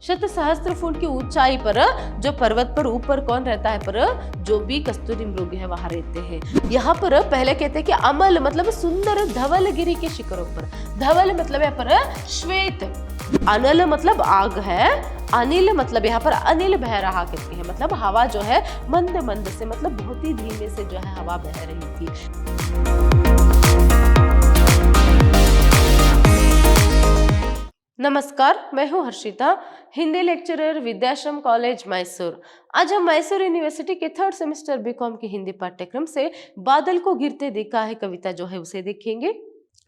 शत सहस्त्र फुट की ऊंचाई पर जो पर्वत पर ऊपर कौन रहता है पर जो भी कस्तूरी मृग है वहां रहते हैं। यहाँ पर पहले कहते हैं कि अमल मतलब सुंदर धवलगिरी के शिखरों पर। धवल मतलब यहाँ पर श्वेत, अनल मतलब आग है, अनिल मतलब यहाँ पर अनिल बह रहा कहते हैं, मतलब हवा जो है मंद मंद से मतलब बहुत ही धीमे से जो है हवा बह रही थी। नमस्कार, मैं हूँ हर्षिता, हिंदी लेक्चरर विद्याश्रम कॉलेज मैसूर। आज हम मैसूर यूनिवर्सिटी के 3rd सेमेस्टर बीकॉम की हिंदी पाठ्यक्रम से बादल को गिरते देखा है कविता जो है उसे देखेंगे।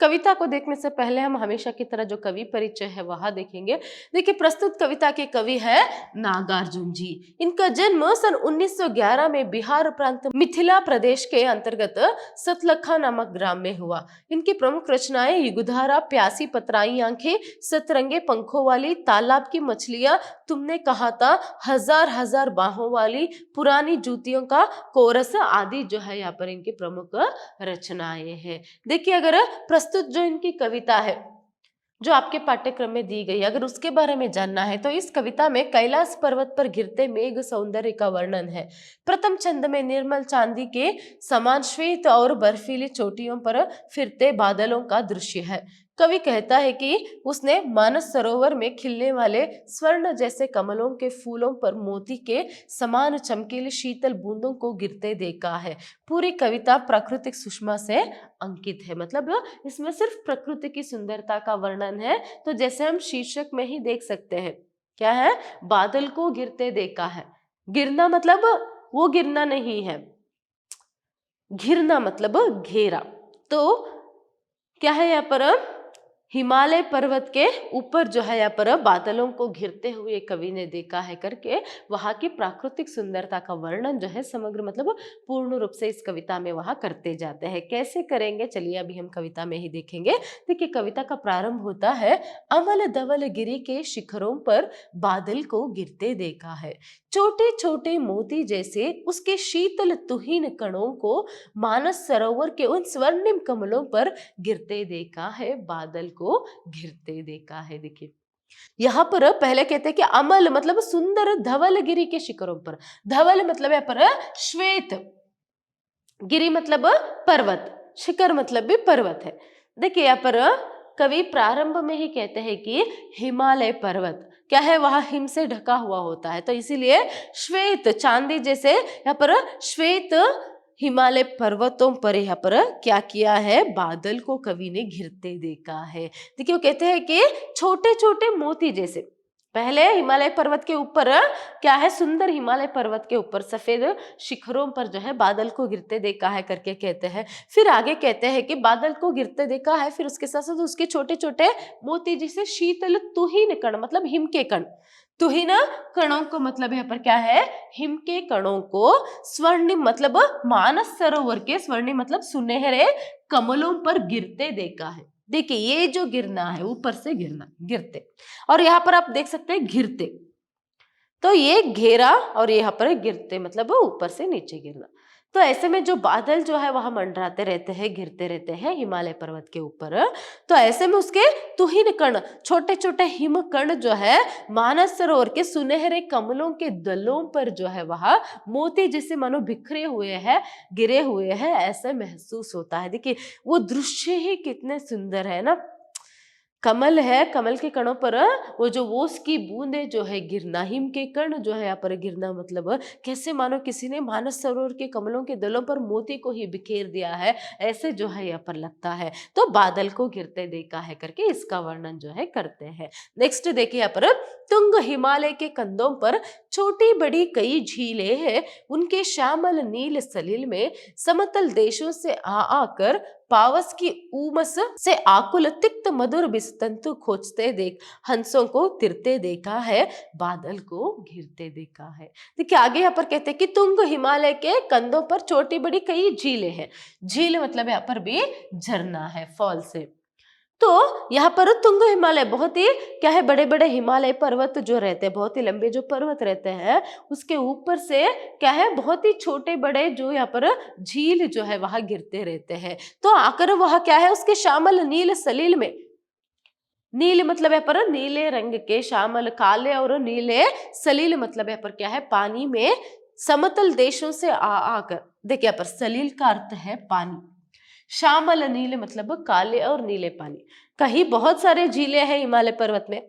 कविता को देखने से पहले हम हमेशा की तरह जो कवि परिचय है वह देखेंगे। देखिए, प्रस्तुत कविता के कवि है नागार्जुन जी। इनका जन्म सन 1911 में बिहार प्रांत मिथिला प्रदेश के अंतर्गत सतलखा नामक ग्राम में हुआ। इनकी प्रमुख रचनाएं युगधारा, प्यासी पतराई आंखें, सतरंगे पंखों वाली, तालाब की मछलियां, तुमने कहा था, हजार हजार बाहों वाली, पुरानी जूतियों का कोरस आदि जो है यहाँ पर इनकी प्रमुख रचनाएं हैं। देखिए, अगर प्रस्तुत जो इनकी कविता है जो आपके पाठ्यक्रम में दी गई, अगर उसके बारे में जानना है तो इस कविता में कैलाश पर्वत पर गिरते मेघ सौंदर्य का वर्णन है। प्रथम छंद में निर्मल चांदी के समान श्वेत और बर्फीली चोटियों पर फिरते बादलों का दृश्य है। कवि कहता है कि उसने मानस सरोवर में खिलने वाले स्वर्ण जैसे कमलों के फूलों पर मोती के समान चमकीले शीतल बूंदों को गिरते देखा है। पूरी कविता प्राकृतिक सुषमा से अंकित है, मतलब इसमें सिर्फ प्रकृति की सुंदरता का वर्णन है। तो जैसे हम शीर्षक में ही देख सकते हैं, क्या है, बादल को गिरते देखा है। गिरना मतलब वो गिरना नहीं है, घिरना मतलब घेरा। तो क्या है यहाँ पर, हिमालय पर्वत के ऊपर जो है यहाँ पर बादलों को घिरते हुए कवि ने देखा है करके वहां की प्राकृतिक सुंदरता का वर्णन जो है समग्र मतलब पूर्ण रूप से इस कविता में वहां करते जाते हैं। कैसे करेंगे, चलिए अभी हम कविता में ही देखेंगे। देखिए, कविता का प्रारंभ होता है, अमल धवल गिरी के शिखरों पर बादल को गिरते देखा है, छोटे छोटे मोती जैसे उसके शीतल तुहिन कणों को मानस सरोवर के उन स्वर्णिम कमलों पर गिरते देखा है, बादल को घिरते देखा है। देखिए, यहाँ पर पहले कहते हैं कि अमल मतलब सुंदर धवलगिरी के शिखरों पर। धवल मतलब यहाँ पर श्वेत, गिरी मतलब पर्वत, शिखर मतलब भी पर्वत है। देखिए, यहाँ पर कवि प्रारंभ में ही कहते हैं कि हिमालय पर्वत क्या है, वहां हिम से ढका हुआ होता है, तो इसीलिए श्वेत चांदी जैसे यहाँ पर श्वेत हिमालय पर्वतों पर यहाँ पर क्या किया है, बादल को कवि ने घिरते देखा है। देखिए, वो कहते हैं कि छोटे छोटे मोती जैसे, पहले हिमालय पर्वत के ऊपर क्या है, सुंदर हिमालय पर्वत के ऊपर सफेद शिखरों पर जो है बादल को गिरते देखा है करके कहते हैं। फिर आगे कहते हैं कि बादल को गिरते देखा है, फिर उसके साथ साथ उसके छोटे छोटे मोती जैसे शीतल तुहिन कण मतलब हिम के कण, तुहिन कणों को मतलब यहाँ पर क्या है, हिम के कणों को स्वर्णिम मतलब मानस सरोवर के, स्वर्णिम मतलब सुनहरे कमलों पर गिरते देखा है। देखिए, ये जो गिरना है ऊपर से गिरना, गिरते, और यहाँ पर आप देख सकते हैं घिरते, तो ये घेरा और यहाँ पर गिरते मतलब ऊपर से नीचे गिरना। तो ऐसे में जो बादल जो है वहां मंडराते रहते हैं, घिरते रहते हैं हिमालय पर्वत के ऊपर। तो ऐसे में उसके तुहिन कण, छोटे छोटे हिम कण जो है मानस सरोवर के सुनहरे कमलों के दलों पर जो है वहां मोती जैसे मानो बिखरे हुए हैं, गिरे हुए हैं, ऐसे महसूस होता है। देखिए, वो दृश्य ही कितने सुंदर है ना। कमल है, कमल के कणों पर वो जो ओस की बूंदे जो है गिरना, हिम के कण जो है यहाँ पर गिरना, मतलब कैसे मानो किसी ने मानस सरोवर के कमलों के दलों पर मोती को ही बिखेर दिया है, ऐसे जो है यहाँ पर लगता है। तो बादल को गिरते देखा है करके इसका वर्णन जो है करते हैं। नेक्स्ट देखिए, यहाँ पर तुंग हिमालय के कंधों पर छोटी बड़ी कई झीलें हैं, उनके श्यामल नील सलिल में समतल देशों से आकर पावस की उमस से आकुल तिक्त मधुर बिस्तंतु खोजते देख हंसों को तिरते देखा है, बादल को घिरते देखा है। देखिए, आगे यहाँ पर कहते हैं कि तुंग हिमालय के कंधों पर छोटी बड़ी कई झीलें हैं। झील मतलब यहाँ पर भी झरना है, फॉल से। तो यहाँ पर तुंग हिमालय बहुत ही क्या है, बड़े बड़े हिमालय पर्वत जो रहते हैं, बहुत ही लंबे जो पर्वत रहते हैं, उसके ऊपर से क्या है, बहुत ही छोटे बड़े जो यहाँ पर झील जो है वहां गिरते रहते हैं। तो आकर वह क्या है, उसके श्यामल नील सलील में नील मतलब यहाँ पर नीले रंग के, श्यामल काले और नीले, सलील मतलब यहाँ पर क्या है, पानी में समतल देशों से आकर, देखिए यहाँ पर सलील का अर्थ है पानी, श्यामल नीले मतलब काले और नीले पानी। कहीं बहुत सारे झीलें हैं हिमालय पर्वत में,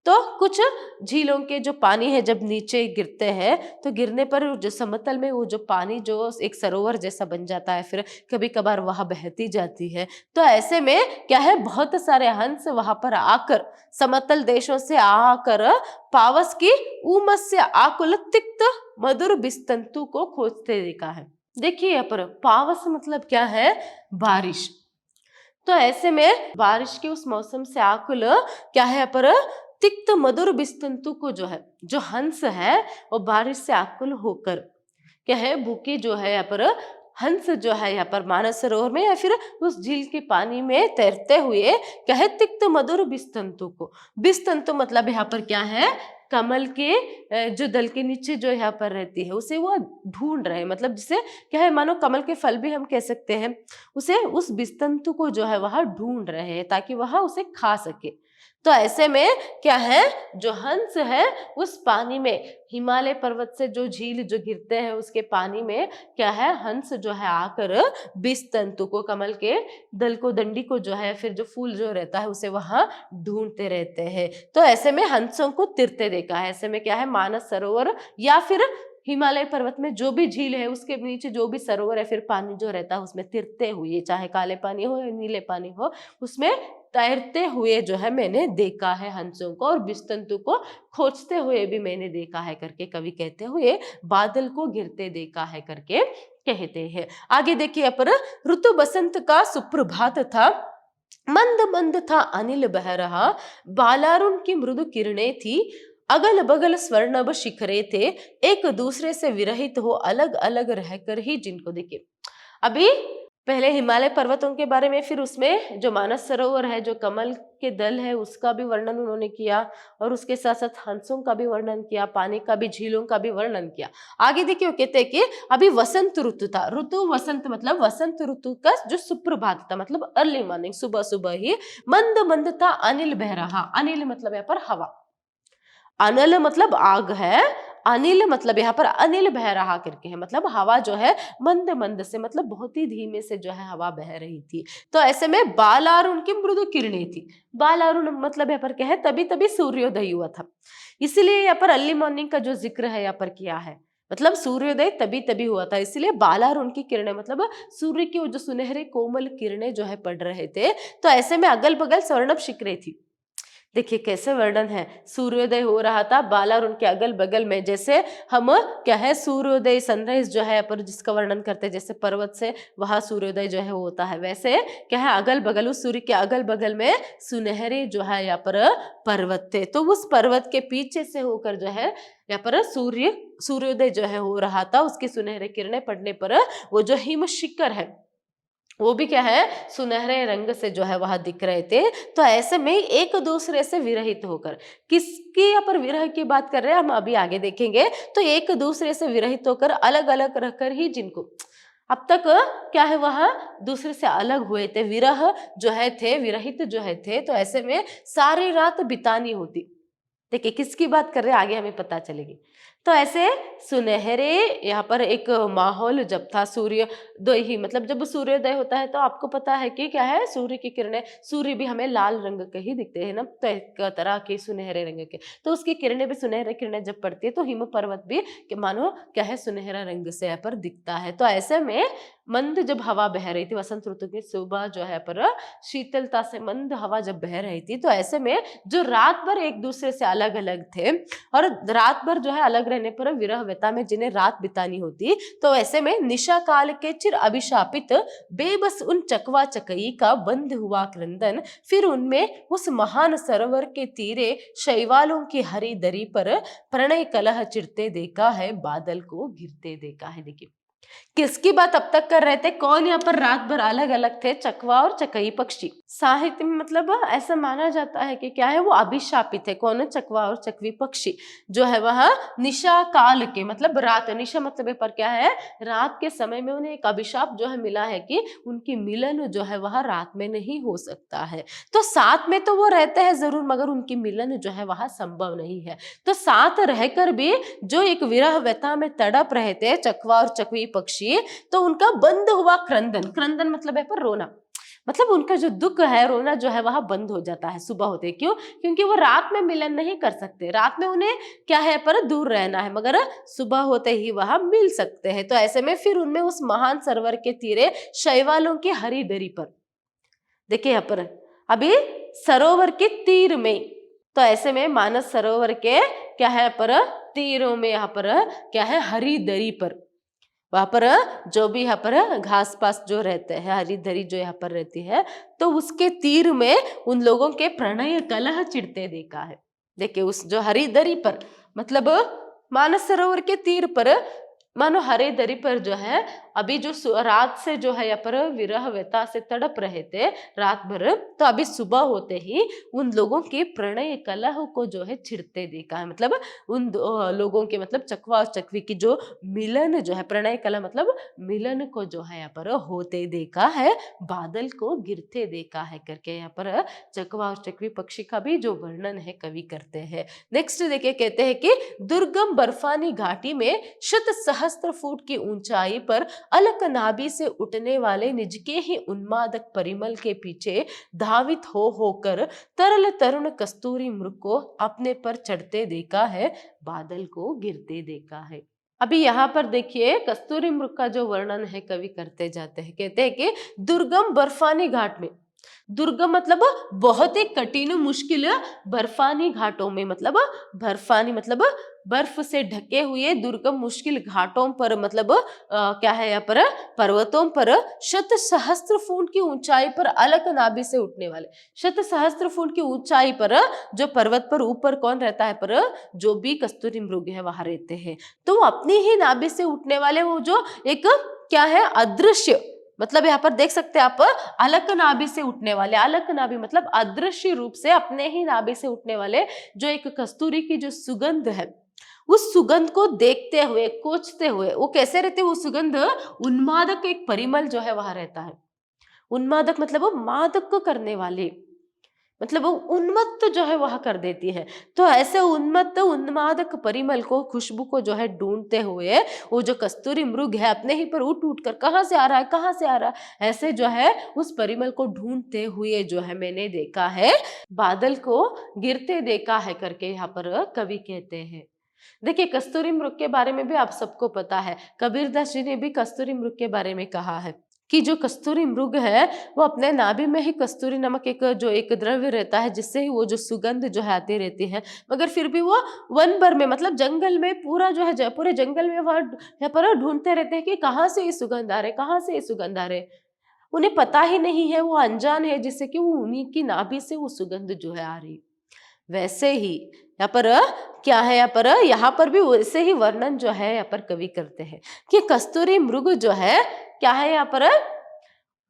तो कुछ झीलों के जो पानी है जब नीचे गिरते हैं तो गिरने पर जो समतल में वो जो पानी जो एक सरोवर जैसा बन जाता है, फिर कभी कभार वहां बहती जाती है। तो ऐसे में क्या है, बहुत सारे हंस वहां पर आकर, समतल देशों से आकर पावस की उमस से आकुल तिक्त मधुर बिस्तंतु को खोजते देखा है। देखिए यहाँ पर पावस मतलब क्या है, बारिश। तो ऐसे में बारिश के उस मौसम से आकुल क्या है यहाँ पर, तिक्त मधुर बिस्तंतु को जो है, जो हंस है वो बारिश से आकुल होकर क्या है, भूखे जो है यहाँ पर हंस जो है यहाँ पर मानस सरोवर में या फिर उस झील के पानी में तैरते हुए क्या है, तिक्त मधुर बिस्तंतु को, बिस्तंतु मतलब यहाँ पर क्या है, कमल के जो दल के नीचे जो यहाँ पर रहती है उसे वो ढूंढ रहे हैं, मतलब जिसे क्या है, मानो कमल के फल भी हम कह सकते हैं, उसे उस बिस्तंतु को जो है वह ढूंढ रहे हैं ताकि वह उसे खा सके। तो ऐसे में क्या है, जो हंस है उस पानी में, हिमालय पर्वत से जो झील जो गिरते हैं उसके पानी में क्या है, हंस जो है आकर बिस तंतु को, कमल के दल को, डंडी को जो है, फिर जो फूल जो रहता है उसे वहां ढूंढते रहते हैं। तो ऐसे में हंसों को तिरते देखा है। ऐसे में क्या है, मानस सरोवर या फिर हिमालय पर्वत में जो भी झील है उसके नीचे जो भी सरोवर है, फिर पानी जो रहता है उसमें तिरते हुए, चाहे काले पानी हो या नीले पानी हो, उसमें तैरते हुए जो है मैंने देखा है हंसों को, और बिस्तंतु को खोजते हुए भी मैंने देखा है करके कवि कहते हुए बादल को गिरते देखा है करके कहते हैं। आगे देखिए पर, ऋतु बसंत का सुप्रभात था, मंद मंद था अनिल बह रहा, बालारुण की मृदु किरणें थी, अगल बगल स्वर्णभ शिखरे थे, एक दूसरे से विरहित हो अलग अलग रहकर ही जिनको देखे। अभी पहले हिमालय पर्वतों के बारे में, फिर उसमें जो मानस सरोवर है, जो कमल के दल है उसका भी वर्णन उन्होंने किया, और उसके साथ साथ हंसों का भी वर्णन किया, पानी का भी, झीलों का भी वर्णन किया। आगे देखिए वो कहते हैं कि अभी वसंत ऋतु था, ऋतु वसंत मतलब वसंत ऋतु का जो सुप्रभात था, मतलब अर्ली मॉर्निंग, सुबह सुबह ही, मंद मंद था अनिल बह रहा, अनिल मतलब यहाँ पर हवा, अनल मतलब आग है, अनिल मतलब यहाँ पर अनिल बह रहा करके है, मतलब हवा जो है मंद मंद से, मतलब बहुत ही धीमे से जो है हवा बह रही थी। तो ऐसे में बालारुण की मृदु किरणें थी, बालारुण मतलब यहाँ पर क्या है, तभी तभी सूर्योदय हुआ था, इसीलिए यहाँ पर अर्ली मॉर्निंग का जो जिक्र है यहाँ पर किया है, मतलब सूर्योदय तभी तभी हुआ था, इसलिए बालारुण की किरणें मतलब सूर्य की वो जो सुनहरे कोमल किरणें जो है पड़ रहे थे। तो ऐसे में अगल बगल स्वर्णभ शिखरें थी, देखिए कैसे वर्णन है, सूर्योदय हो रहा था, बालारुण के अगल बगल में, जैसे हम क्या है सूर्योदय सनराइज जो है पर जिसका वर्णन करते हैं, जैसे पर्वत से वहां सूर्योदय जो है होता है, वैसे क्या है अगल बगल, उस सूर्य के अगल बगल में सुनहरे जो है यहाँ पर पर्वत थे, तो उस पर्वत के पीछे से होकर जो है यहाँ पर सूर्योदय जो है हो रहा था, उसकी सुनहरे किरणें पड़ने पर वो जो हिम शिखर है वो भी क्या है, सुनहरे रंग से जो है वह दिख रहे थे। तो ऐसे में एक दूसरे से विरहित होकर, किसकी यहाँ पर विरह की बात कर रहे हैं हम अभी आगे देखेंगे, तो एक दूसरे से विरहित होकर अलग अलग रहकर ही, जिनको अब तक क्या है वह दूसरे से अलग हुए थे, विरह जो है थे, विरहित जो है थे, तो ऐसे में सारी रात बितानी होती। देखिए किसकी बात कर रहे हैं आगे हमें पता चलेगी। तो ऐसे सुनहरे यहाँ पर एक माहौल जब था, सूर्योदय ही, मतलब जब सूर्योदय होता है तो आपको पता है कि क्या है, सूर्य की किरणें, सूर्य भी हमें लाल रंग के ही दिखते हैं ना, तो एक तरह के सुनहरे रंग के, तो उसकी किरणें भी, सुनहरे किरणें जब पड़ती है तो हिम पर्वत भी मानो क्या है सुनहरा रंग से यहाँ पर दिखता है। तो ऐसे में मंद जब हवा बह रही थी, वसंत ऋतु की सुबह जो है पर शीतलता से मंद हवा जब बह रही थी, तो ऐसे में जो रात भर एक दूसरे से अलग अलग थे, और रात भर जो है अलग रहने पर विरह व्यथा में जिन्हें रात बितानी होती, तो ऐसे में निशा काल के चिर अभिशापित बेबस उन चकवा चकई का बंद हुआ क्रंदन, फिर उनमें उस महान सरोवर के तीरे शैवालों की हरी दरी पर प्रणय कलह चिरते देखा है, बादल को घिरते देखा है। देखिए किसकी बात अब तक कर रहे थे? कौन यहाँ पर रात भर अलग अलग थे? चकवा और चकई पक्षी। साहित्य में मतलब ऐसा माना जाता है कि क्या है, वो अभिशापित है। कौन है? चकवा और चकवी पक्षी जो है वह निशा काल के मतलब रात, निशा मतलब यहाँ पर क्या है, रात के समय में उन्हें एक अभिशाप जो है मिला है कि उनकी मिलन जो है वह रात में नहीं हो सकता है। तो साथ में तो वो रहते हैं जरूर, मगर उनकी मिलन जो है वह संभव नहीं है। तो साथ रहकर भी जो एक विरह व्यथा में तड़प रहे थे चकवा और चकवी पक्षी, तो उनका बंद हुआ क्रंदन, क्रंदन मतलब है पर रोना, मतलब उनका जो दुख है, रोना जो है वह बंद हो जाता है सुबह होते। क्यों? क्योंकि वो रात में मिलन नहीं कर सकते, रात में उन्हें क्या है पर दूर रहना है, मगर सुबह होते ही वह मिल सकते हैं। तो ऐसे में फिर उनमें उस महान सरोवर के तीरे शैवालों की हरी दरी पर, देखिए यहाँ पर अभी सरोवर के तीर में, तो ऐसे में मानस सरोवर के क्या है पर तीरों में यहाँ पर क्या है, हरी दरी पर, वहां पर जो भी यहाँ पर घास पास जो रहते हैं, हरी दरी जो यहाँ पर रहती है, तो उसके तीर में उन लोगों के प्रणय कलह चिढ़ते देखा है। देखिए उस जो हरी दरी पर मतलब मानस सरोवर के तीर पर, मानो हरे दरी पर जो है अभी जो रात से जो है यहाँ पर विरह व्यथा से तड़प रहे थे रात भर, तो अभी सुबह होते ही उन लोगों के प्रणय कलह को जो है छिड़ते देखा है। मतलब उन लोगों के मतलब चकवा और चकवी की जो मिलन जो है, प्रणय कलह मतलब मिलन को जो है यहाँ पर होते देखा है, बादल को गिरते देखा है करके यहाँ पर चकवा और चकवी पक्षी का भी जो वर्णन है कवि करते हैं। नेक्स्ट देखिए, कहते हैं कि दुर्गम बर्फानी घाटी में शत सहस्त्र फुट की ऊंचाई पर अलकनाबी से उठने वाले निज के ही उन्मादक परिमल के पीछे धावित हो होकर तरल तरुण कस्तूरी मृग को अपने पर चढ़ते देखा है, बादल को गिरते देखा है। अभी यहाँ पर देखिए कस्तूरी मृग का जो वर्णन है कवि करते जाते हैं। कहते हैं कि दुर्गम बर्फानी घाट में, दुर्गम मतलब बहुत ही कठिन मुश्किल बर्फानी घाटों में, मतलब बर्फानी मतलब बर्फ से ढके हुए दुर्गम मुश्किल घाटों पर, मतलब क्या है यहाँ पर पर्वतों पर शत सहस्त्र फुट की ऊंचाई पर अलकनाबी से उठने वाले, शत सहस्त्र फुट की ऊंचाई पर जो पर्वत पर ऊपर कौन रहता है पर जो भी कस्तूरी मृग है वहां रहते हैं, तो वो अपनी ही नाभि से उठने वाले वो जो एक क्या है अदृश्य, मतलब यहाँ पर देख सकते हैं आप अलक नाभि से उठने वाले, अलक नाभि मतलब अदृश्य रूप से अपने ही नाभि से उठने वाले जो एक कस्तूरी की जो सुगंध है, उस सुगंध को देखते हुए कोचते हुए वो कैसे रहते, वो सुगंध उन्मादक एक परिमल जो है वहां रहता है। उन्मादक मतलब वो मादक को करने वाले, मतलब वो उन्मत्त जो है वह कर देती है। तो ऐसे उन्मत्त उन्मादक परिमल को, खुशबू को जो है ढूंढते हुए वो जो कस्तूरी मृग है अपने ही पर उठ उठ कर कहाँ से आ रहा है, कहाँ से आ रहा है, ऐसे जो है उस परिमल को ढूंढते हुए जो है मैंने देखा है, बादल को गिरते देखा है करके यहाँ पर कवि कहते हैं। देखिए कस्तूरी मृग के बारे में भी आप सबको पता है, कबीरदास जी ने भी कस्तूरी मृग के बारे में कहा है कि जो कस्तूरी मृग है वो अपने नाभि में ही कस्तूरी नामक एक जो एक द्रव्य रहता है जिससे ही वो जो सुगंध जो है आती रहती है, मगर फिर भी वो वन भर में मतलब जंगल में पूरा जो है पूरे जंगल में वह यहाँ पर ढूंढते रहते हैं कि कहाँ से ये सुगंध आ रहे, कहाँ से ये सुगंध आ रहे, उन्हें पता ही नहीं है, वो अनजान है जिससे कि वो उन्हीं की नाभि से वो सुगंध जो है आ रही। वैसे ही यहाँ पर क्या है, यहाँ पर भी वैसे ही वर्णन जो है यहाँ पर कवि करते हैं कि कस्तूरी मृग जो है क्या है, यहाँ पर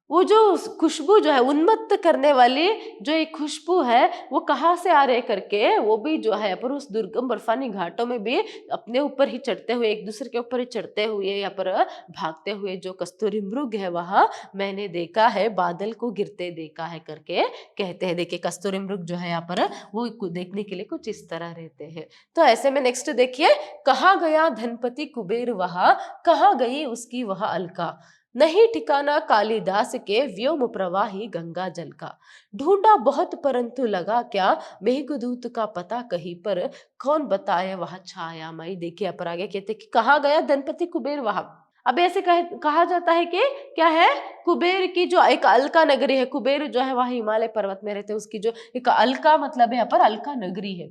वो जो खुशबू जो है उन्मत्त करने वाली जो एक खुशबू है वो कहाँ से आ रहे करके, वो भी जो है पर उस दुर्गम बर्फानी घाटों में भी अपने ऊपर ही चढ़ते हुए, एक दूसरे के ऊपर ही चढ़ते हुए यहाँ पर भागते हुए जो कस्तूरी मृग है वहां मैंने देखा है, बादल को गिरते देखा है करके कहते हैं। देखिए कस्तूरी मृग जो है यहाँ पर वो देखने के लिए कुछ इस तरह रहते हैं। तो ऐसे में नेक्स्ट देखिए, कहाँ गया धनपति कुबेर वहां, कहाँ गई उसकी वह अलका, नहीं ठिकाना कालिदास के व्योम प्रवाही गंगा जल का, ढूंढा बहुत परंतु लगा क्या, मेघदूत का पता कहीं पर, कौन बताए वह छाया मई। देखिए पर आगे कहते कि कहाँ गया धनपति कुबेर वहां। अब ऐसे कहा जाता है कि क्या है, कुबेर की जो एक अलका नगरी है, कुबेर जो है वह हिमालय पर्वत में रहते हैं, उसकी जो एक अलका मतलब है यहाँ पर अलका नगरी है।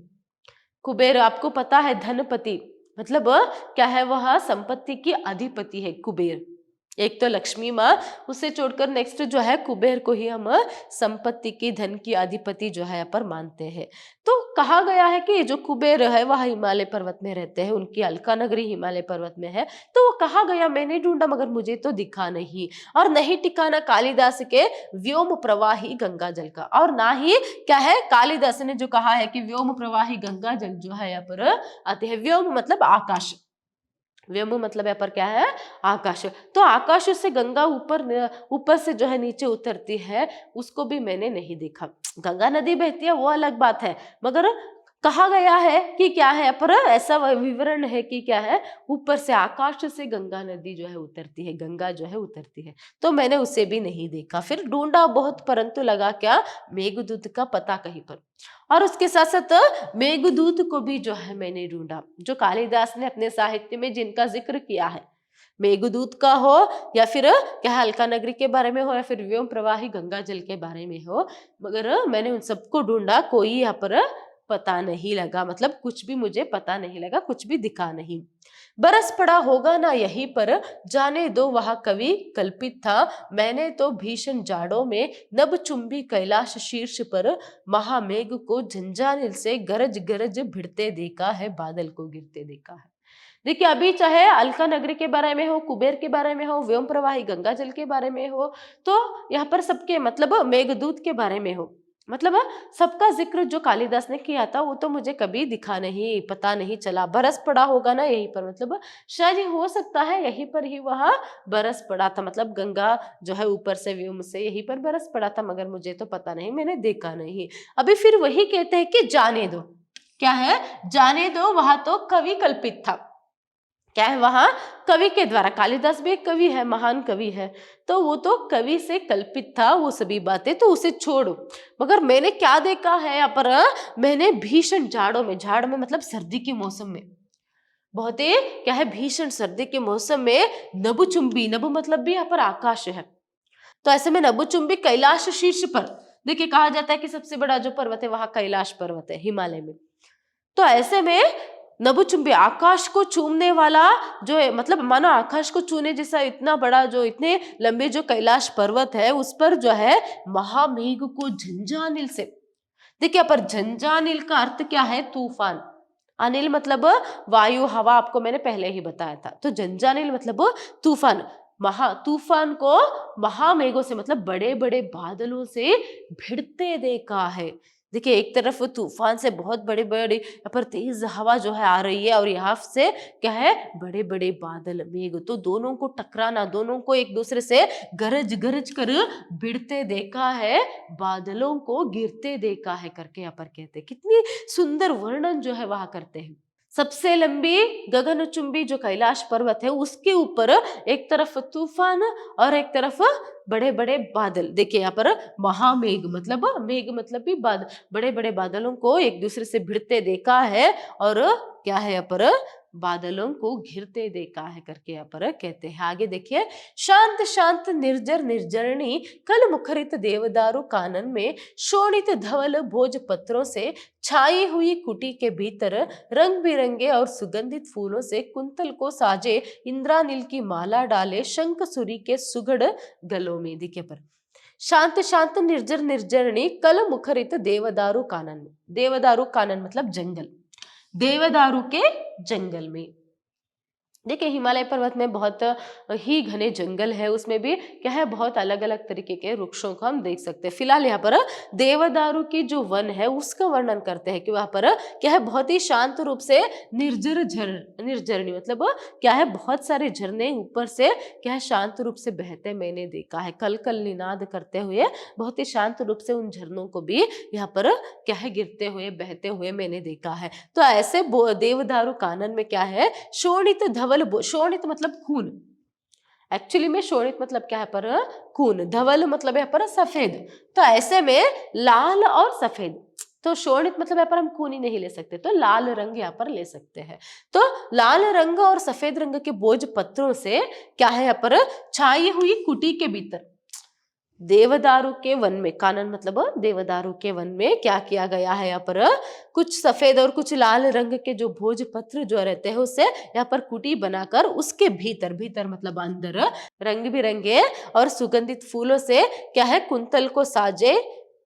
कुबेर आपको पता है धनपति मतलब क्या है, वह संपत्ति की अधिपति है कुबेर। एक तो लक्ष्मी माँ, उसे छोड़कर नेक्स्ट जो है कुबेर को ही हम संपत्ति की, धन की अधिपति जो है यहाँ पर मानते हैं। तो कहा गया है कि जो कुबेर है वह हिमालय पर्वत में रहते हैं, उनकी अलका नगरी हिमालय पर्वत में है। तो वो कहा गया, मैंने ढूंढा मगर मुझे तो दिखा नहीं, और नहीं ठिकाना कालिदास के व्योम प्रवाही गंगा जल का, और ना ही क्या है कालिदास ने जो कहा है कि व्योम प्रवाही गंगा जल जो है यहाँ पर आते हैं। व्योम मतलब आकाश, व्योम मतलब यहाँ पर क्या है आकाश। तो आकाश से गंगा ऊपर ऊपर से जो है नीचे उतरती है, उसको भी मैंने नहीं देखा। गंगा नदी बहती है वो अलग बात है, मगर कहा गया है कि क्या है यहाँ पर ऐसा विवरण है कि क्या है ऊपर से आकाश से गंगा नदी जो है उतरती है, गंगा जो है उतरती है। तो मैंने उसे भी नहीं देखा, फिर ढूंढा बहुत परंतु लगा क्या मेघदूत का पता कहीं पर। और उसके साथ साथ मेघदूत को भी जो है मैंने ढूंढा, जो कालिदास ने अपने साहित्य में जिनका जिक्र किया है, मेघदूत का हो या फिर क्या है अलका नगरी के बारे में हो या फिर व्योम प्रवाही गंगा जल के बारे में हो, मगर मैंने उन सबको ढूंढा, कोई यहाँ पर पता नहीं लगा, मतलब कुछ भी मुझे पता नहीं लगा, कुछ भी दिखा नहीं। बरस पड़ा होगा ना यहीं पर, जाने दो वह कवि कल्पित था, मैंने तो भीषण जाड़ों में नभ चुंबी कैलाश शीर्ष पर महामेघ को झंझानिल से गरज गरज भिड़ते देखा है, बादल को गिरते देखा है। देखिए अभी चाहे अलका नगरी के बारे में हो, कुबेर के बारे में हो, व्योम प्रवाही गंगा जल के बारे में हो, तो यहाँ पर सबके मतलब मेघदूत के बारे में हो, मतलब सबका जिक्र जो कालिदास ने किया था वो तो मुझे कभी दिखा नहीं, पता नहीं चला। बरस पड़ा होगा ना यहीं पर, मतलब शायद ये हो सकता है यहीं पर ही वहां बरस पड़ा था, मतलब गंगा जो है ऊपर से व्योम से यहीं पर बरस पड़ा था, मगर मुझे तो पता नहीं, मैंने देखा नहीं। अभी फिर वही कहते हैं कि जाने दो, क्या है जाने दो, वहां तो कवि कल्पित था, क्या है वहां कवि के द्वारा, कालिदास भी एक कवि है, महान कवि है, तो वो तो कवि से कल्पित था वो सभी बातें, तो उसे छोड़ो। मगर मैंने क्या देखा है यहाँ पर, मैंने भीषण जाड़ों में, झाड़ में मतलब सर्दी के मौसम में, बहुत ही क्या है भीषण सर्दी के मौसम में नभुचुंबी, नभ मतलब भी यहाँ पर आकाश है, तो ऐसे में नभुचुंबी कैलाश शीर्ष पर, देखिए कहा जाता है कि सबसे बड़ा जो पर्वत है वहां कैलाश पर्वत है हिमालय में, तो ऐसे में नभुचुंबी आकाश को चूमने वाला जो है, मतलब मानो आकाश को छूने जैसा इतना बड़ा, जो इतने लंबे जो कैलाश पर्वत है उस पर जो है महामेघ को झंझानिल से, देखिए पर झंझानिल का अर्थ क्या है तूफान, अनिल मतलब वायु हवा, आपको मैंने पहले ही बताया था, तो झंझानिल मतलब तूफान, महा तूफान को महामेघों से मतलब बड़े बड़े बादलों से भिड़ते देखा है। देखिए एक तरफ तूफान से बहुत बड़े बड़े यहाँ पर तेज हवा जो है आ रही है, और यहाँ से क्या है बड़े बड़े बादल मेघ, तो दोनों को टकराना, दोनों को एक दूसरे से गरज गरज कर भिड़ते देखा है, बादलों को गिरते देखा है करके यहाँ पर कहते हैं। कितनी सुंदर वर्णन जो है वहां करते हैं। सबसे लंबी गगनचुंबी जो कैलाश पर्वत है उसके ऊपर एक तरफ तूफान और एक तरफ बड़े बड़े बादल, देखिए यहाँ पर महामेघ मतलब मेघ मतलब भी बड़े बड़े बादलों को एक दूसरे से भिड़ते देखा है, और क्या है यहाँ पर बादलों को घिरते देखा है करके यहाँ पर कहते हैं। आगे देखिए, शांत शांत निर्जर निर्जरणी कल मुखरित देवदारू कानन में शोणित धवल भोज पत्रों से छाई हुई कुटी के भीतर रंग बिरंगे और सुगंधित फूलों से कुंतल को साजे इंद्रानील की माला डाले शंख सुरी के सुगढ़ गलों में। देखिए पर शांत शांत निर्जर निर्जरणी कल मुखरित देवदारू कानन में, देवदारू कानन मतलब जंगल, देवदारू के जंगल में, देखिए हिमालय पर्वत में बहुत ही घने जंगल है, उसमें भी क्या है बहुत अलग अलग तरीके के वृक्षों को हम देख सकते हैं। फिलहाल यहाँ पर देवदारू की जो वन है उसका वर्णन करते हैं कि वहां पर क्या है बहुत ही शांत रूप से निर्जरणी मतलब क्या है बहुत सारे झरने ऊपर से क्या है शांत रूप से बहते मैंने देखा है, कल कल निनाद करते हुए बहुत ही शांत रूप से उन झरनों को भी यहाँ पर क्या है गिरते हुए बहते हुए मैंने देखा है। तो ऐसे देवदारू कानन में क्या है शोणित धवल, शोणित मतलब खून, एक्चुअली में शोणित मतलब क्या है पर खून, धवल मतलब है पर सफेद, तो ऐसे में लाल और सफेद, तो शोणित मतलब यहाँ पर हम खून ही नहीं ले सकते, तो लाल रंग यहाँ पर ले सकते हैं। तो लाल रंग और सफेद रंग के बोझ पत्रों से क्या है यहाँ पर छाई हुई कुटी के भीतर, देवदारू के वन में, कानन मतलब देवदारू के वन में क्या किया गया है, यहाँ पर कुछ सफेद और कुछ लाल रंग के जो भोजपत्र जो रहते हैं उससे यहाँ पर कुटी बनाकर उसके भीतर, भीतर मतलब अंदर रंग बिरंगे और सुगंधित फूलों से क्या है कुंतल को साजे,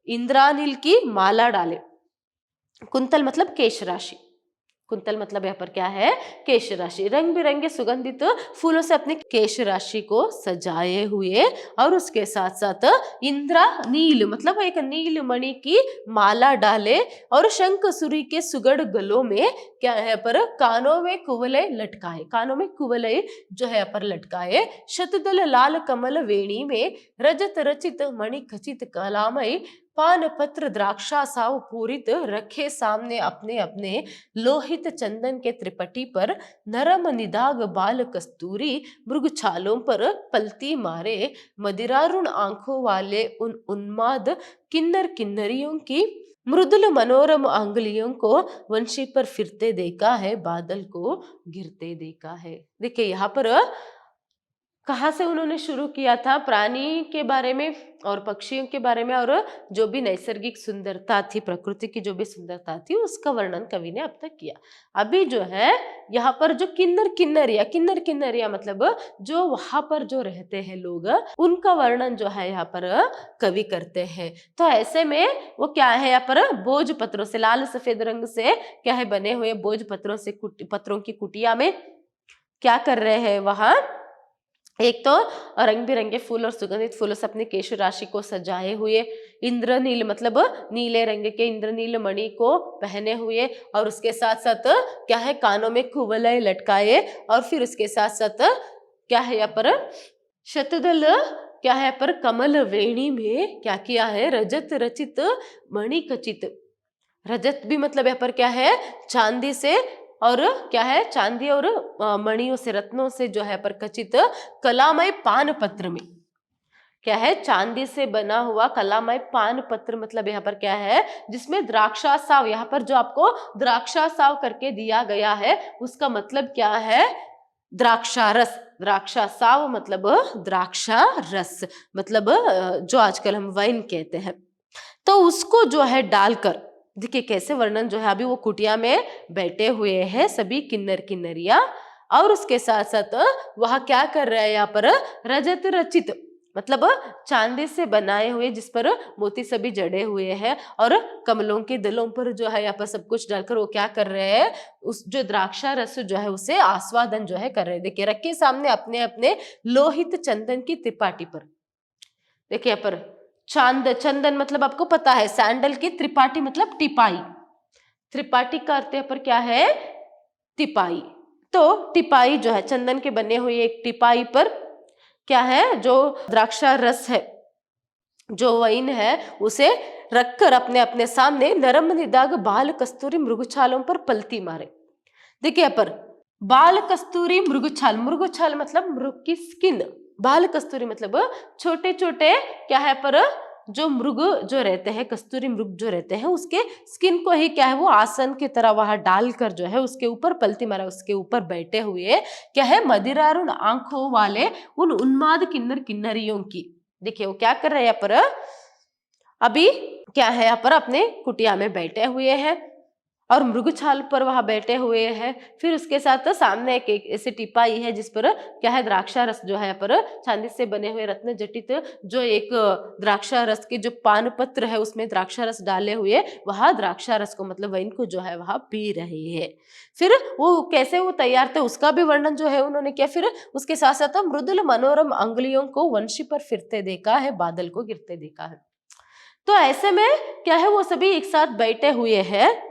इंद्रानील की माला डाले। कुंतल मतलब केश राशि, कुंतल मतलब यहाँ पर क्या है, केश राशि। रंग बिरंगे सुगंधित फूलों से अपने केश राशि को सजाए हुए और उसके साथ साथ इंद्रा नील मतलब एक नील मणि की माला डाले और शंख सुरी के सुगढ़ गलों में क्या है पर कानों में कुवलय लटकाए, कानों में कुवलय जो है पर लटकाए। शतदल लाल कमल वेणी में रजत रचित मणि खचित कलामय पान पत्र द्राक्षा साव पूरित रखे सामने अपने अपने लोहित चंदन के त्रिपटी पर नरम निदाग बाल कस्तूरी मृग छालों पर पलती मारे मदिरारुण आंखों वाले उन उन्माद किन्नर किन्नरियों की मृदुल मनोरम अंगुलियों को वंशी पर फिरते देखा है, बादल को गिरते देखा है। देखिए यहाँ पर कहाँ से उन्होंने शुरू किया था, प्राणी के बारे में और पक्षियों के बारे में और जो भी नैसर्गिक सुंदरता थी, प्रकृति की जो भी सुंदरता थी उसका वर्णन कवि ने अब तक किया। अभी जो है यहाँ पर जो किन्नर किन्नरिया, किन्नर किन्नरिया मतलब जो वहां पर जो रहते हैं लोग, उनका वर्णन जो है यहाँ पर कवि करते हैं। तो ऐसे में वो क्या है यहाँ पर बोझ पत्रों से, लाल सफेद रंग से क्या है बने हुए बोझ पत्रों से पत्रों की कुटिया में क्या कर रहे हैं, वहां एक तो रंग बिरंगे फूल और सुगंधित फूलों से अपने केश राशि को सजाए हुए, इंद्रनील मतलब नीले रंग के इंद्रनील मणि को पहने हुए और उसके साथ साथ क्या है कानों में कुवलय लटकाए और फिर उसके साथ साथ क्या है यहाँ पर शतदल क्या है पर कमल वेणी में क्या किया है रजत रचित मणि खचित। रजत भी मतलब यहाँ पर क्या है चांदी से और क्या है चांदी और मणियों से, रत्नों से जो है पर खचित कलामय पान पत्र में क्या है चांदी से बना हुआ कलामय पान पत्र मतलब यहाँ पर क्या है जिसमें द्राक्षा साव, यहाँ पर जो आपको द्राक्षा साव करके दिया गया है उसका मतलब क्या है द्राक्षा रस। द्राक्षा साव मतलब द्राक्षा रस मतलब जो आजकल हम वाइन कहते हैं। तो उसको जो है डालकर देखिए कैसे वर्णन जो है, अभी वो कुटिया में बैठे हुए हैं सभी किन्नर किन्नरिया और उसके साथ साथ वह क्या कर रहे हैं यहाँ पर रजत रचित मतलब चांदी से बनाए हुए जिस पर मोती सभी जड़े हुए हैं और कमलों के दलों पर जो है यहाँ पर सब कुछ डालकर वो क्या कर रहे हैं उस जो द्राक्षा रस जो है उसे आस्वादन जो है कर रहे हैं। देखिए रखे सामने अपने अपने लोहित चंदन की त्रिपाठी पर, देखिए यहाँ पर चांद चंदन मतलब आपको पता है सैंडल की, त्रिपाठी मतलब टिपाई, त्रिपाठी का अर्थ यहाँ पर क्या है टिपाई। तो टिपाई जो है चंदन के बने हुए एक टिपाई पर क्या है जो द्राक्षा रस है जो वाइन है उसे रखकर अपने अपने सामने नरम निदाग बाल कस्तूरी मृगछालों पर पलती मारे। देखिए यहाँ पर बाल कस्तूरी मृगछाल, मृगछाल मतलब मृग की स्किन, बाल कस्तूरी मतलब छोटे छोटे क्या है पर जो मृग जो रहते हैं कस्तूरी मृग जो रहते हैं उसके स्किन को ही क्या है वो आसन की तरह वहां डालकर जो है उसके ऊपर पलती मारा, उसके ऊपर बैठे हुए क्या है मदिरारुण आंखों वाले उन उन्माद किन्नर किन्नरियों की। देखिए वो क्या कर रहे हैं यहाँ पर अभी क्या है यहाँ पर अपने कुटिया में बैठे हुए हैं और मृगछाल पर वहां बैठे हुए हैं। फिर उसके साथ सामने एक ऐसी टिपाई है जिस पर क्या है द्राक्षा रस जो है पर चांदी से बने हुए रत्न जटित जो एक द्राक्षा रस के जो पान पत्र है उसमें द्राक्षा रस डाले हुए वहां द्राक्षा रस को मतलब वाइन को जो है वहां पी रहे हैं। फिर वो कैसे वो तैयार थे उसका भी वर्णन जो है उन्होंने किया। फिर उसके साथ साथ मृदुल मनोरम अंगुलियों को वंशी पर फिरते देखा है, बादल को गिरते देखा है। तो ऐसे में क्या है वो सभी एक साथ बैठे हुए हैं,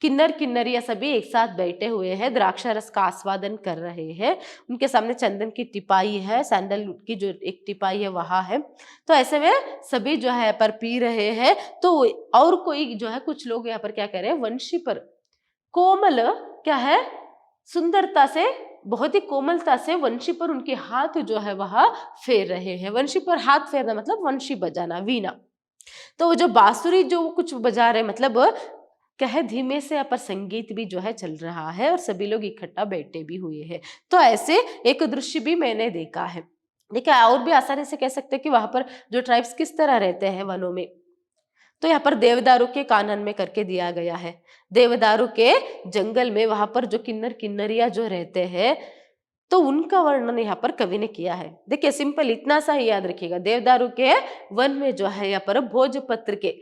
किन्नर किन्नरिया सभी एक साथ बैठे हुए हैं, द्राक्षा रस का आस्वादन कर रहे हैं। उनके सामने चंदन की टिपाई है, सैंडल की जो एक टिपाई है वहां है। तो ऐसे में सभी जो है पर पी रहे हैं। तो और कोई जो है कुछ लोग यहाँ पर क्या कर रहे हैं वंशी पर कोमल क्या है सुंदरता से बहुत ही कोमलता से वंशी पर उनके हाथ जो है वहां फेर रहे हैं। वंशी पर हाथ फेरना मतलब वंशी बजाना, वीणा। तो वो जो बांसुरी जो कुछ बजा रहे मतलब क्या है धीमे से यहाँ पर संगीत भी जो है चल रहा है और सभी लोग इकट्ठा बैठे भी हुए हैं। तो ऐसे एक दृश्य भी मैंने देखा है। देखिए और भी आसानी से कह सकते हैं कि वहां पर जो ट्राइब्स किस तरह रहते हैं वनों में। तो यहाँ पर देवदारू के कानन में करके दिया गया है। देवदारू के जंगल में वहां पर जो किन्नर किन्नरिया जो रहते हैं, तो उनका वर्णन यहाँ पर कवि ने किया है। देखिए सिंपल इतना सा ही याद रखिएगा, देवदारू के वन में जो है यहाँ पर भोजपत्र के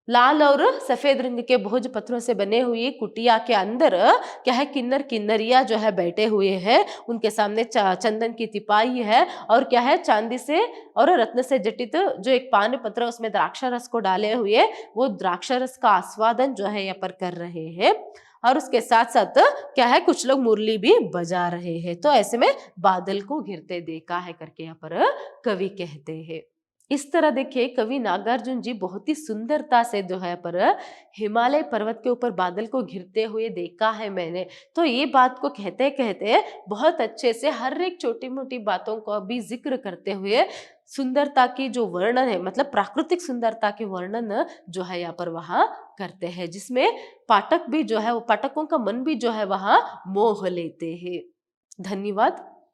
लाल और सफेद रंग के भोजपत्रों से बने हुई कुटिया के अंदर क्या है, किन्नर किन्नरिया जो है बैठे हुए हैं। उनके सामने चंदन की तिपाई है और क्या है, चांदी से और रत्न से जटित जो एक पान पत्र है, उसमें द्राक्षा रस को डाले हुए वो द्राक्षा रस का आस्वादन जो है यहाँ पर कर रहे हैं। और उसके साथ साथ क्या है, कुछ लोग मुरली भी बजा रहे हैं। तो ऐसे में बादल को घिरते देखा है करके यहाँ पर कवि कहते हैं। इस तरह देखिए कवि नागार्जुन जी बहुत ही सुंदरता से जो है पर हिमालय पर्वत के ऊपर बादल को घिरते हुए देखा है मैंने। तो ये बात को कहते कहते बहुत अच्छे से हर एक छोटी मोटी बातों को भी जिक्र करते हुए सुंदरता की जो वर्णन है, मतलब प्राकृतिक सुंदरता के वर्णन जो है यहाँ पर वहां करते हैं, जिसमें पाठक भी जो है वो पाठकों का मन भी जो है वहां मोह लेते हैं। धन्यवाद।